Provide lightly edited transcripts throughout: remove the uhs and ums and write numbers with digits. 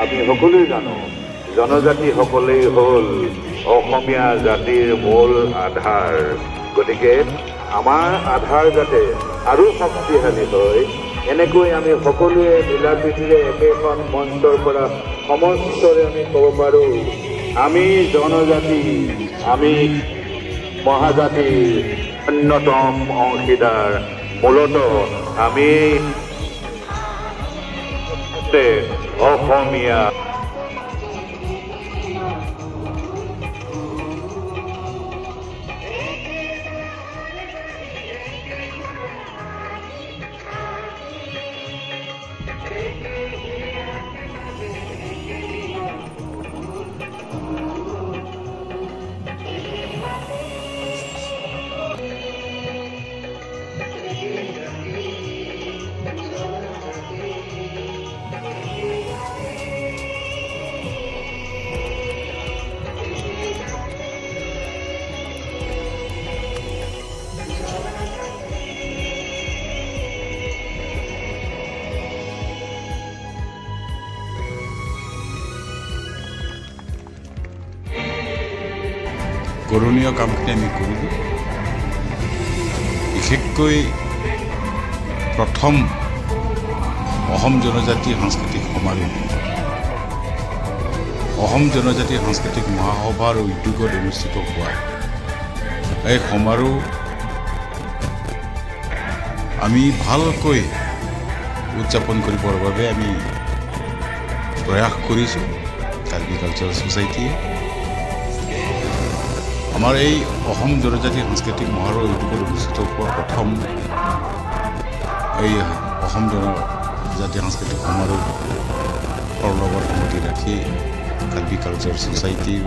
আমি সকলোৱে জানো জনজাতি সকলেই হ'ল অসমীয়া জাতিৰ মূল আধাৰ। গতিকে আমাৰ আধাৰ যাতে আৰু শক্তিশালী হয় এনেকৈ আমি সকলোৱে মিলা প্ৰীতিৰে একেখন মঞ্চৰ পৰা সমস্তৰে আমি ক'ব পাৰোঁ আমি জনজাতি, আমি মহাজাতিৰ অন্যতম অংশীদাৰ। মূলতঃ আমি অসমীয়া। কৰণীয় কামখিনি আমি কৰিলোঁ। বিশেষকৈ প্ৰথম অসম জনজাতি সাংস্কৃতিক সমাৰোহ অসম জনজাতি সাংস্কৃতিক মহাসভাৰ উদ্যোগত অনুষ্ঠিত হোৱা এই সমাৰোহ আমি ভালকৈ উদযাপন কৰিবৰ বাবে আমি প্ৰয়াস কৰিছোঁ। কাৰ্বি কালচাৰেল ছ'চাইটিয়ে আমাৰ এই অসম জনজাতি সাংস্কৃতিক মহাসভাৰ উদ্যোগত অনুষ্ঠিত হোৱা প্ৰথম এই অসম জনজাতি সাংস্কৃতিক সমাৰোহৰ লগত সংগতি ৰাখি কাৰ্বি কালচাৰেল ছ'চাইটিৰ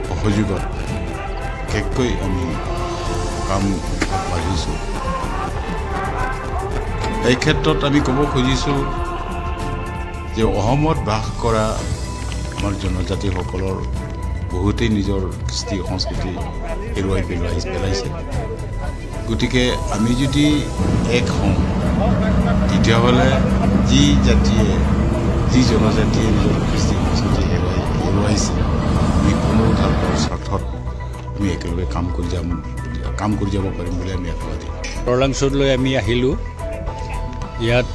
সহযোগত বিশেষকৈ আমি কাম আগবাঢ়িছোঁ। এই ক্ষেত্ৰত আমি ক'ব খুজিছোঁ যে অসমত বাস কৰা আমাৰ জনজাতিসকলৰ বহুতেই নিজৰ কৃষ্টি সংস্কৃতি হেৰুৱাই পেলাইছে। গতিকে আমি যদি এক হওঁ তেতিয়াহ'লে যি জনজাতিয়ে নিজৰ কৃষ্টি সংস্কৃতি হেৰুৱাইছে আমি পুনৰুদ্ধাৰৰ স্বাৰ্থত আমি একেলগে কাম কৰি যাব পাৰিম বুলি আমি আশাবাদী। ৰলাংচলৈ আমি আহিলোঁ। ইয়াত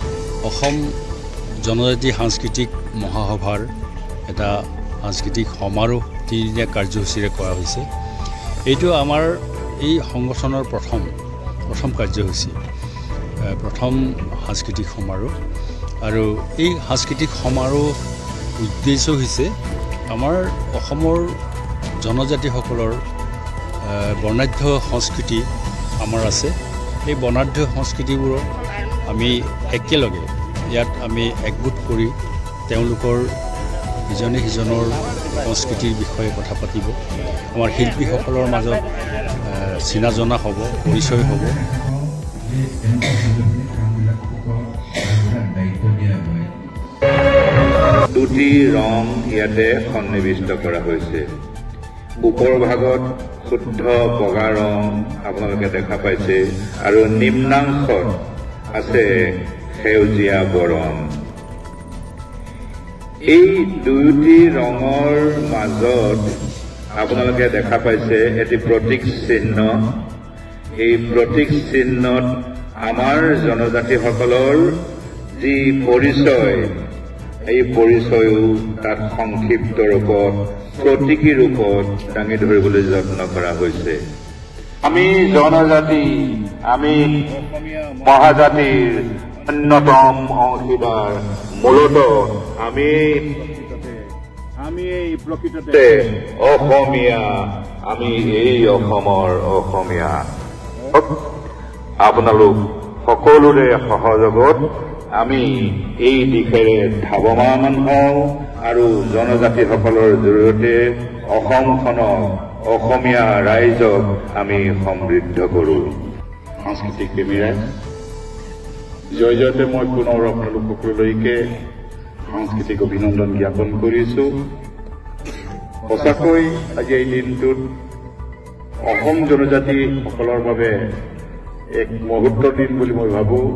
অসম জনজাতি সাংস্কৃতিক মহাসভাৰ এটা সাংস্কৃতিক সমাৰোহ 3দিনীয়া কাৰ্যসূচীৰে কৰা হৈছে। এইটো আমাৰ এই সংগঠনৰ প্ৰথম কাৰ্যসূচী, প্ৰথম সাংস্কৃতিক সমাৰোহ। আৰু এই সাংস্কৃতিক সমাৰোহ উদ্দেশ্য হৈছে আমাৰ অসমৰ জনজাতিসকলৰ বৰ্ণাঢ্য সংস্কৃতি আমাৰ আছে। এই বৰ্ণাঢ্য সংস্কৃতিবোৰক আমি একেলগে ইয়াত আমি একগোট কৰি তেওঁলোকৰ ইজনে সিজনৰ সংস্কৃতিৰ বিষয়ে কথা পাতিব। আমাৰ শিল্পীসকলৰ মাজত চিনা জনা হ'ব, পৰিচয় হ'ব। দুটি ৰং ইয়াতে সন্নিৱিষ্ট কৰা হৈছে। ওপৰ ভাগত শুদ্ধ বগা ৰং আপোনালোকে দেখা পাইছে আৰু নিম্নাংশত আছে সেউজীয়া বৰণ। এই দুয়োটি ৰঙৰ মাজত আপোনালোকে দেখা পাইছে এটি প্ৰতীক চিহ্ন। এই প্ৰতীক চিহ্নত আমাৰ জনজাতিসকলৰ যি পৰিচয় এই পৰিচয়ও তাত সংক্ষিপ্ত ৰূপত প্ৰতীকী ৰূপত দাঙি ধৰিবলৈ যত্ন কৰা হৈছে। আমি জনজাতি, আমি মহাজাতিৰ অন্যতম অংশীদাৰ। মূলতঃ আমি এই প্ৰকৃততে অসমীয়া, আমি এই অসমৰ অসমীয়া। আপোনালোক সকলোৰে সহযোগত আমি এই দিশেৰে ধাৱমান হওঁ আৰু জনজাতিসকলৰ জৰিয়তে অসমখনক, অসমীয়া ৰাইজক আমি সমৃদ্ধ কৰোঁ। সাংস্কৃতিক প্ৰেমীৰে জয়তে মই পুনৰ আপোনালোক সকলোলৈকে সাংস্কৃতিক অভিনন্দন জ্ঞাপন কৰিছোঁ। সঁচাকৈ আজি এই দিনটোত অসম জনজাতিসকলৰ বাবে এক মুহূৰ্তৰ দিন বুলি মই ভাবোঁ,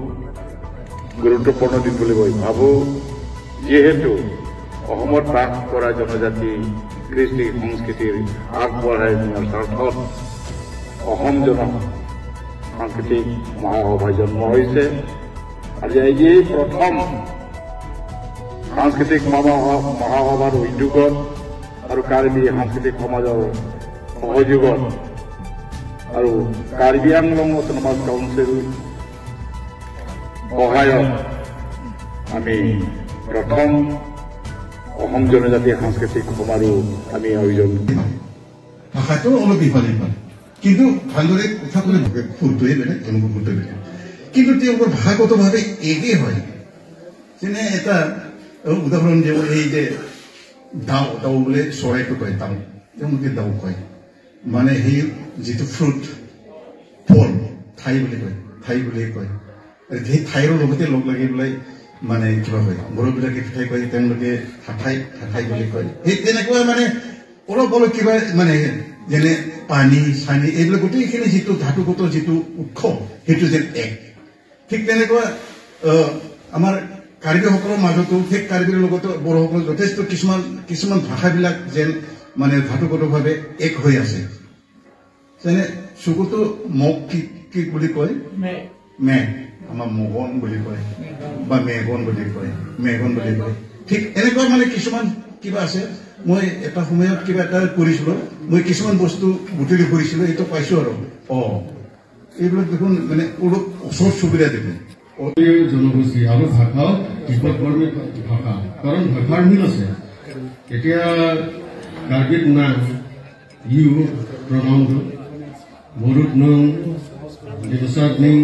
গুৰুত্বপূৰ্ণ দিন বুলি মই ভাবোঁ। যিহেতু অসমত বাস কৰা জনজাতি কৃষ্টি সংস্কৃতিৰ আগবঢ়াই নিয়াৰ স্বাৰ্থত অসম জন সাংস্কৃতিক মহাসভা জন্ম হৈছে। আজি এই প্ৰথম সাংস্কৃতিক মহাসভাৰ উদ্যোগত আৰু কাৰ্বি সাংস্কৃতিক সমাজৰ সহযোগত আৰু কাৰ্বি আংলং অট'নমাছ কাউন্সিল সহায়ত আমি প্ৰথম অসম জনজাতি সাংস্কৃতিক সমাৰোহ আমি আয়োজন ভাষাটো অলপ ইফালে ইফালে, কিন্তু ভালদৰে কথা ক'লে ফুলটোৱে বেলেগ, তেওঁলোকৰ ফুলটোৱে বেলেগ, কিন্তু তেওঁলোকৰ ভাষাগতভাৱে একেই হয়। যেনে এটা উদাহৰণ দিওঁ, এই যে দাও দাও বোলে চৰাইটো কয় দাও, তেওঁলোকে দাও কয়, মানে সেই যিটো ফ্ৰুট ফল ঠাই বুলি কয়, ঠাই বুলি কয়। সেই ঠাইৰ লগতে লগ লাগি পেলাই মানে কিবা হয়, বড়োবিলাকে ঠাই কয়, তেওঁলোকে ঠাঠাই বুলি কয়। সেই তেনেকুৱা মানে অলপ অলপ কিবা মানে যেনে পানী চানী এইবিলাক গোটেইখিনি যিটো ধাতুগত যিটো উৎস সেইটো যেন এক। ঠিক তেনেকুৱা আমাৰ কাৰ্বিসকলৰ মাজতো ঠিক কাৰ্বিৰ লগতো বড়োসকলৰ যথেষ্ট কিছুমান ভাষাবিলাক যেন মানে ধাতুগতভাৱে এক হৈ আছে। যেনে চকুটো মোক কি বুলি কয়, মে, আমাৰ মগন বুলি কয় বা মেগন বুলি কয়, মেগন বুলি কয়। ঠিক এনেকুৱা মানে কিছুমান কিবা আছে। মই এটা সময়ত কিবা এটা কৰিছিলো, মই কিছুমান বস্তু বুটলি কৰিছিলো, এইটো পাইছো আৰু এইবিলাক দেখোন মানে অলপ ওচৰ চুবুৰীয়া দেখোন জনগোষ্ঠী আৰু ভাষা বিপদকৰ্মী ভাষা, কাৰণ ভাষাৰ মিল আছে। এতিয়া কাৰ্বিত না ইউ প্ৰনাউনটো, বড়োত নং, ডিমাছাত নিং,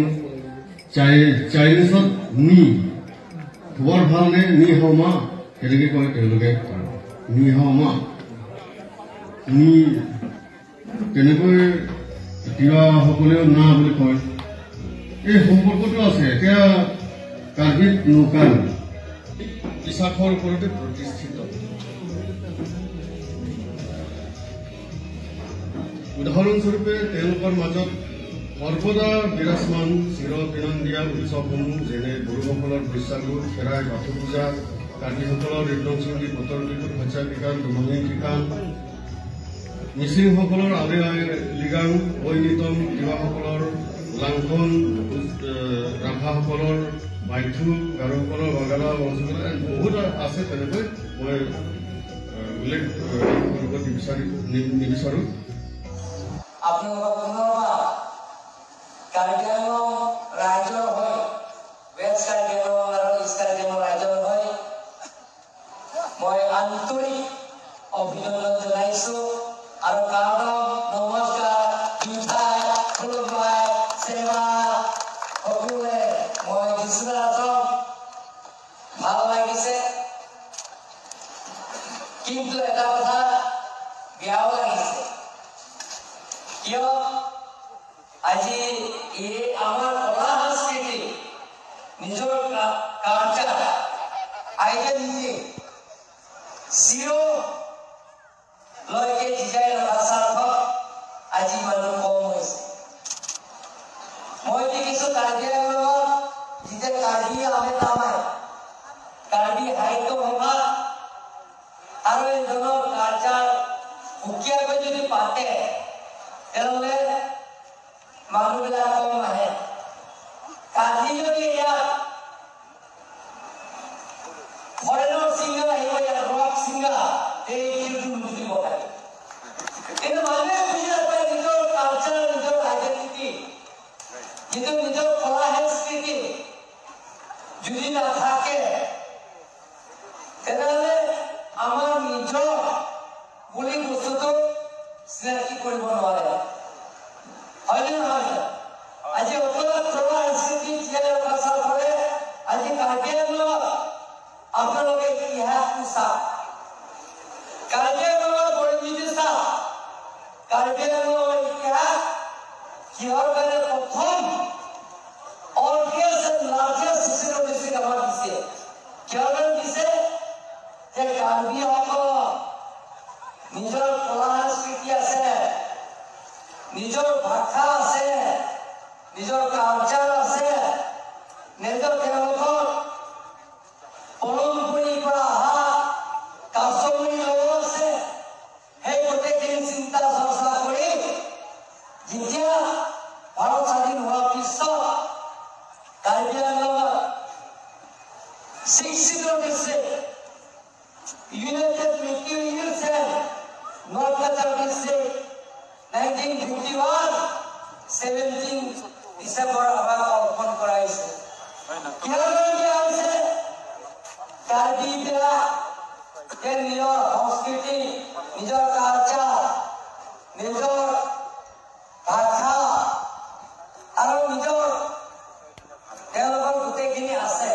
চাইনিজত নি, খবৰ ভালনে নি হাও মা তেনেকে কয় তেওঁলোকে, নি হাও মা নি, তেনেকৈ তিৱাসকলেও না বুলি কয়। এই সম্পৰ্কটো আছে। এতিয়া কাৰ্বিত নৌকান বিশ্বাসৰ ওপৰতে প্ৰতিষ্ঠিত। উদাহৰণস্বৰূপে তেওঁলোকৰ মাজত সৰ্বদা বিৰাজমান চিৰপিনন্দীয়া উৎসৱসমূহ যেনে বড়োসকলৰ বৈশাগু, খেৰাই, বাথৌ পূজা, কাৰ্বিসকলৰ ঋতুচুংগী, বতৰ বিহু, ভাষা বিকান, দুমনি ঠিকান, মিচিংসকলৰ আলি আই লিগাং, ঐনিতম, তিৱাসকলৰ লাংখন, ৰাভাসকলৰ বাইথু, গাৰোসকলৰ বাগালা, বংশীসকলৰ বহুত আছে। তেনেকৈ মই উল্লেখ কৰিব নিবিচাৰো। আপোনালোকক ধন্যবাদ। কাৰ্বি আংলং ৰাইজৰ হৈ, ৱেষ্ট কাৰ্বি আংলং আৰু ইষ্ট কাৰ্বি আংলং ৰাইজৰ হৈ মই আন্তৰিক অভিনন্দন জনাইছো আৰু কাৰণক নমস্কাৰ, বিদায়, খুলুমবাই, সেৱা সকলোৱে মই দিছোঁ। ভাল লাগিছে, কিন্তু এটা কথা বেয়াও লাগিছে। কিয় আজি এই আমাৰ কলা সংস্কৃতি, নিজৰ কালচাৰ, আইডেণ্টিটি চিৰলৈকে জীয়াই ৰখা স্বাৰ্থত আজি মানুহ কম হৈছে। মই দেখিছো কাৰ্বি আংলঙত যেতিয়া কাৰ্বি আহে নামায়, কাৰ্বি সাহিত্য সভা আৰু এইজনৰ কালচাৰ সুকীয়াকৈ যদি পাতে তেনেহ'লে মানুহবিলাক কম আহে। কালি যদি ইয়াত ফৰেনৰ ছিংগাৰ আহিব, ইয়াত ৰক ছিংগাৰ, এই কিন্তু বুজিব লাগে। কিন্তু মানুহে বুজি নাপায় নিজৰ কালচাৰ, নিজৰ আইডেণ্টিটি, কিন্তু নিজৰ কলা সংস্কৃতি যদি নাথাকে তেনেহ'লে আমাৰ নিজৰ বুলি বস্তুটো চিনাকি কৰিব নোৱাৰে। হয়নে নহয়? আজি অকলে কলা সংস্কৃতি জীয়াই ৰখা স্বাৰ্থৰে আজি কাৰ্বি আংলঙত আপোনালোকে ইতিহাসটো চাওক, কাৰ্বি আংলঙৰ পৰিস্থিতি চাওক, কাৰ্বি আংলঙৰ ইতিহাস কিহৰ কাৰণে প্ৰথম অলগেষ্ট এণ্ড লাৰ্জেষ্ট হিষ্টৰিচিক আমাক দিছে। কিহৰ কাৰণে দিছে? যে কাৰ্বিসকলৰ নিজৰ কলা সংস্কৃতি আছে, নিজৰ ভাষা আছে, নিজৰ কালচাৰ আছে, নিজৰ তেওঁলোকৰ পৰম্পৰীৰ পৰা অহা United Mercury Nielsen, Northwestern District, 1951, 17 December আমাৰ অৰ্পণ কৰাইছে। ইয়াৰ দিয়া হৈছে কাৰ্বিবিলাক নিজৰ সংস্কৃতি, নিজৰ কালচাৰ, নিজৰ ভাষা আৰু নিজৰ তেওঁলোকৰ গোটেইখিনি আছে।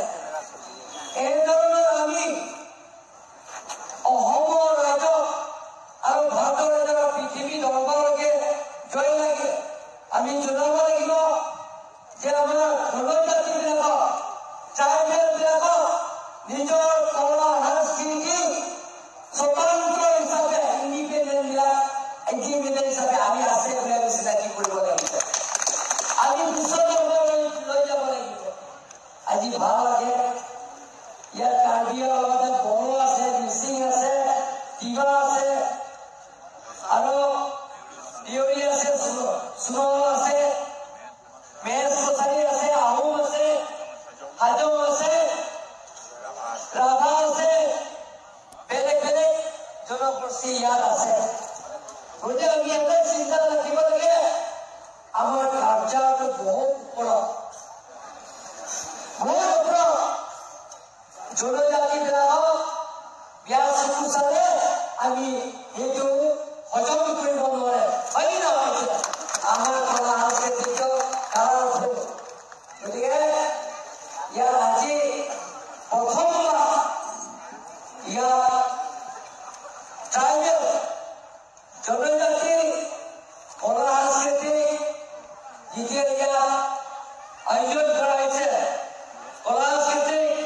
এইধৰণৰ আমি অসমৰ ৰাইজক আৰু ভাৰতৰ ৰাইজৰ পৃথিৱী দৰবাৰলৈকে জয় লাগে আমি জনাব লাগিব যে আমাৰ জনজাতিবিলাকক ট্ৰাইবেলবিলাকক নিজৰ কলা সংস্কৃতি স্বতন্ত্ৰ হিচাপে ইণ্ডিপেণ্ডেণ্ট হিচাপে আমি আছে বুলি আমি চিনাকি কৰিব লাগিব। আমি পিছত লৈ যাব লাগিব। আজি ভাল লাগে ইয়াত কাৰ্বিৰ লগতে বড়ো আছে, মিচিং আছে, তিৱা আছে আৰু দেউৰী আছে, সোণোৱাল আছে, মেচ কছাৰী আছে, আহোম আছে, হাজং আছে, ৰাভা আছে, বেলেগ বেলেগ জনগোষ্ঠী ইয়াত আছে। গতিকে আমি এটাই চিন্তা ৰাখিব লাগে আমাৰ কাৰ্যাটো বহুত ওপৰত জনজাতিবিলাকক বিয়া চকু চালে আমি সেইটো হজম কৰিব নোৱাৰে, হয় নহয়? আমাৰ কলা সাংস্কৃতিক কাৰণ হ'ব। গতিকে ইয়াত আজি প্ৰথমবাৰ ইয়াত ট্ৰাইবেল জনজাতি কলা সাংস্কৃতিক যেতিয়া ইয়াত আয়োজন কৰা হৈছে কলা সাংস্কৃতিক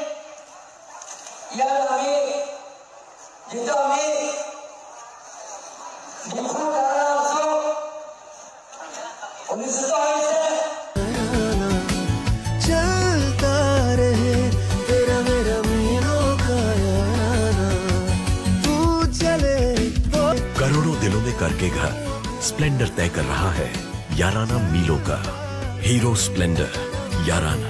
ইয়াত আমি যিটো আমি বিহু ধাৰা আছো অনুষ্ঠিত হৈছে। करोड़ों दिलों में करके घर स्प्लेंडर तय कर रहा है याराना मीलों का हीरो स्प्लेंडर याराना।